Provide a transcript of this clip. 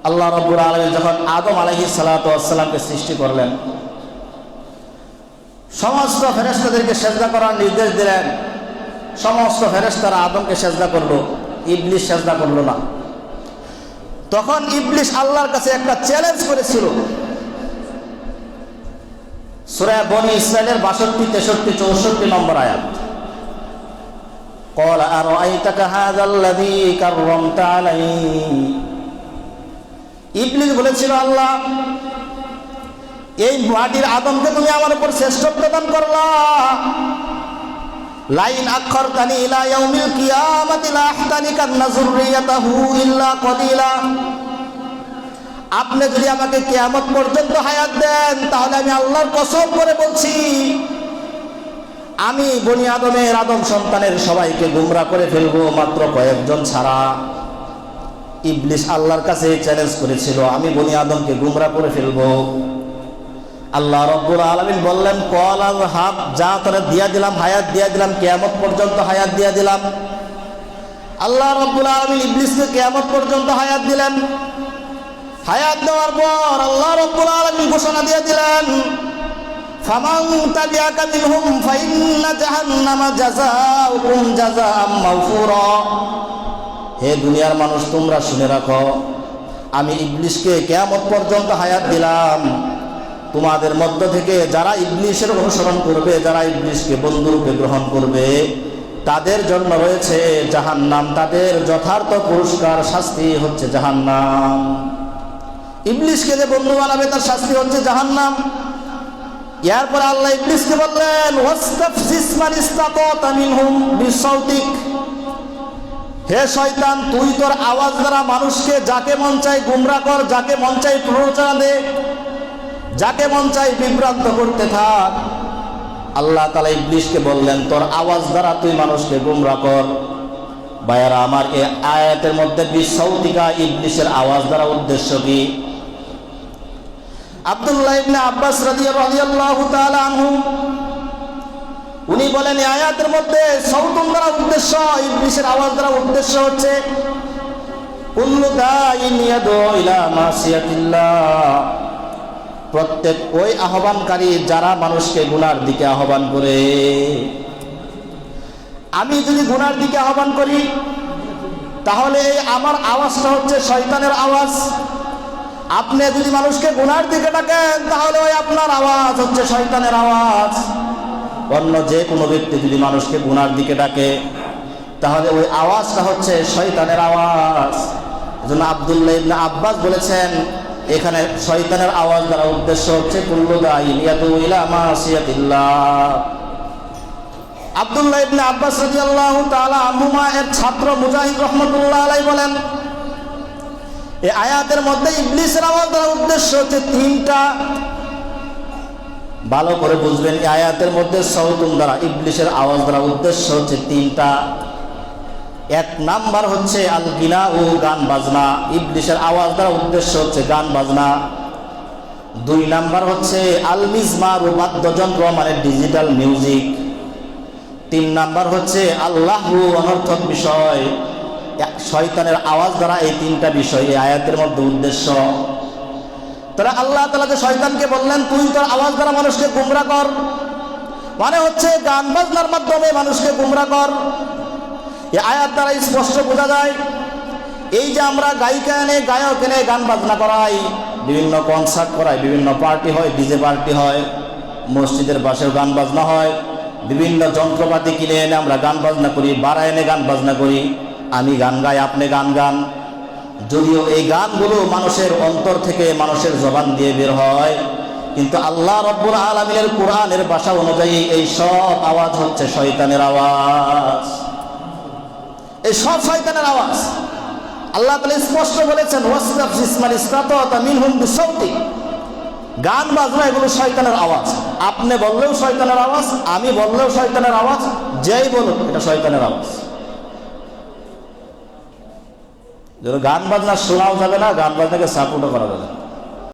আল্লাহ রাব্বুল আলামিন যখন আদম আলাইহিস সালাতু ওয়াস সালামকে সৃষ্টি করলেন, সমস্ত ফেরেশতাদেরকে সেজদা করার নির্দেশ দিলেন। সমস্ত ফেরেশতারা আদমকে সেজদা করলো, ইবলিস সেজদা করলো না। তখন ইবলিস আল্লাহর কাছে একটা চ্যালেঞ্জ করেছিল। সূরা বনী ইসরাঈলের 62, 63, 64 নম্বর আয়াত। ক্বালা আরাআইতাকা হাযাল্লাযী কাররামতা আলাইহি। ইবলিস বলেছিল, আল্লাহ, এই মাটির আদমকে তুমি আমার উপর শ্রেষ্ঠত্ব দান করলা। লাইন আখরতানি ইলা ইয়াউমিল কিয়ামাতি লা আহতানিকান্না যুররিয়াতাহু ইল্লা কলিলা। আপনি যদি আমাকে কিয়ামত পর্যন্ত হায়াত দেন, তাহলে আমি আল্লাহর কসম করে বলছি, আমি বনি আদমের আদম সন্তানের সবাইকে গুমরা করে ফেলবো, মাত্র কয়েকজন ছাড়া। ইবলিস আল্লাহর কাছে চ্যালেঞ্জ করেছিল, আমি বনি আদমকে গুমরা করে ফেলবো। আল্লাহ রাব্বুল আলামিন বললেন, কল আযহাব, যা তোরে দিয়া দিলাম, হায়াত দিয়া দিলাম, কিয়ামত পর্যন্ত হায়াত দিয়া দিলাম। আল্লাহ রাব্বুল আলামিন ইবলিসকে কিয়ামত পর্যন্ত হায়াত দিলেন। হায়াত দেওয়ার পর আল্লাহ রাব্বুল আলামিন ঘোষণা দিয়ে দিলেন, ফামান তাবিআকা মিনহুম ফাইন্না জাহান্নামা জাযাউকুম জাযাআম মাগফুরা। হে দুনিয়ার মানুষ, তোমরা শুনে রাখো, আমি ইবলিসকে কিয়ামত পর্যন্ত হায়াত দিলাম। তোমাদের মধ্য থেকে যারা ইবলিসের অনুসরণ করবে, যারা ইবলিসকে বন্ধুরূপে গ্রহণ করবে, তাদের জন্য রয়েছে জাহান্নাম। তাদের যথার্থ পুরস্কার, শাস্তি হচ্ছে জাহান্নাম। ইবলিসকে যে বন্ধু বানাবে, তার শাস্তি হচ্ছে জাহান্নাম। এরপর আল্লাহ ইবলিসকে বললেন, ওয়াস্তাফজিস মান ইসতাতা মিনহুম বিসাউতিক। হে শয়তান, তুই তোর আওয়াজ দ্বারা মানুষকে যাকে মন চায় গুমরা কর, যাকে মন চায় প্ররোচনা দে, যাকে মন চায় বিভ্রান্ত করতে থাক। আল্লাহ তাআলা ইবলিসকে বললেন, তোর আওয়াজ দ্বারা তুই মানুষকে গুমরা কর। ভাইয়ারা আমার, এই আয়াতের মধ্যে বিসাউতিকা, ইবলিসের আওয়াজ দ্বারা উদ্দেশ্য কি? আব্দুল্লাহ ইবনে আব্বাস রাদিয়াল্লাহু তাআলা আনহু, উনি বলেন, এই আয়াতের মধ্যে সাউতুন দ্বারা উদ্দেশ্য, ইবলিসের আওয়াজ দ্বারা উদ্দেশ্য হচ্ছে কুল্লু দাইন ইয়াদু ইলা মাসিয়াতিল্লাহ। প্রত্যেক ওই আহ্বানকারী যারা মানুষকে গুনার দিকে আহ্বান করে। আমি যদি গুনার দিকে আহ্বান করি, তাহলে এই আমার আওয়াজটা হচ্ছে শয়তানের আওয়াজ। আপনি যদি মানুষকে গুনার দিকে ডাকেন, তাহলে ওই আপনার আওয়াজ হচ্ছে শয়তানের আওয়াজ। অন্য যে কোনো ব্যক্তি যদি মানুষকে গুনার দিকে ডাকে, তাহলে ওই আওয়াজটা হচ্ছে শয়তানের আওয়াজ। এজন্য আব্দুল্লাহ ইবনে আব্বাস বলেছেন, এখানে শয়তানের আওয়াজ দ্বারা উদ্দেশ্য হচ্ছে কুল্লু দাইন ইয়াদু ইলা মাসিয়াতিল্লাহ। আব্দুল্লাহ ইবনে আব্বাস রাদিয়াল্লাহু তাআলা আনহুমা এর ছাত্র মুজাহিদ রাহমাতুল্লাহ আলাইহি বলেন, এই আয়াতের মধ্যে ইবলিসের আওয়াজ দ্বারা উদ্দেশ্য হচ্ছে তিনটা। ভালো করে বুঝবেন, এই আয়াতের মধ্যে সাউতুন দ্বারা, ইবলিসের আওয়াজ দ্বারা উদ্দেশ্য হচ্ছে তিনটা। এক নাম্বার হচ্ছে আল গিনা ও গান বাজনা, ইবলিসের আওয়াজ দ্বারা উদ্দেশ্য হচ্ছে গান বাজনা। দুই নাম্বার হচ্ছে আল মিজমার ও বাদ্যযন্ত্র, মানে ডিজিটাল মিউজিক। তিন নাম্বার হচ্ছে আল্লাহু, অনর্থক বিষয়। শয়তানের আওয়াজ দ্বারা এই তিনটা বিষয় এই আয়াতের মধ্যে উদ্দেশ্য। তাহলে আল্লাহ তাআলা যে শয়তানকে বললেন, তুই তোর আওয়াজ দ্বারা মানুষকে গুমরা কর, মানে হচ্ছে গান বাজনার মাধ্যমে মানুষকে গুমরা কর। এই আয়াত দ্বারা স্পষ্ট বোঝা যায়, এই যে আমরা গায়িকা এনে, গায়ক এনে গান বাজনা করাই, বিভিন্ন কনসার্ট করাই, বিভিন্ন পার্টি হয়, ডিজে পার্টি হয়, মসজিদের পাশেও গান বাজনা হয়, বিভিন্ন যন্ত্রপাতি কিনে এনে আমরা গান বাজনা করি, বাড়া এনে গান বাজনা করি। আমি গান গাই, আপনি গান গান। যদিও এই গানগুলো মানুষের অন্তর থেকে, মানুষের জবান দিয়ে বের হয়, কিন্তু আল্লাহ রাব্বুল আলামিনের কোরআনের ভাষা অনুযায়ী এই সব আওয়াজ হচ্ছে শয়তানের আওয়াজ। এই সব শয়তানের আওয়াজ। আল্লাহ তাআলা স্পষ্ট বলেছেন, ওয়াস্তাফজিস মান ইসতাতা মিনহুম বিসাউতিক। গান বাজনা এগুলো শয়তানের আওয়াজ। আপনি বললেও শয়তানের আওয়াজ, আমি বললেও শয়তানের আওয়াজ, যেই বলুক এটা শয়তানের আওয়াজ। গান বাজনা শোনাও যাবে না, গান বাজনাকে সাপোর্টও করা যাবে না।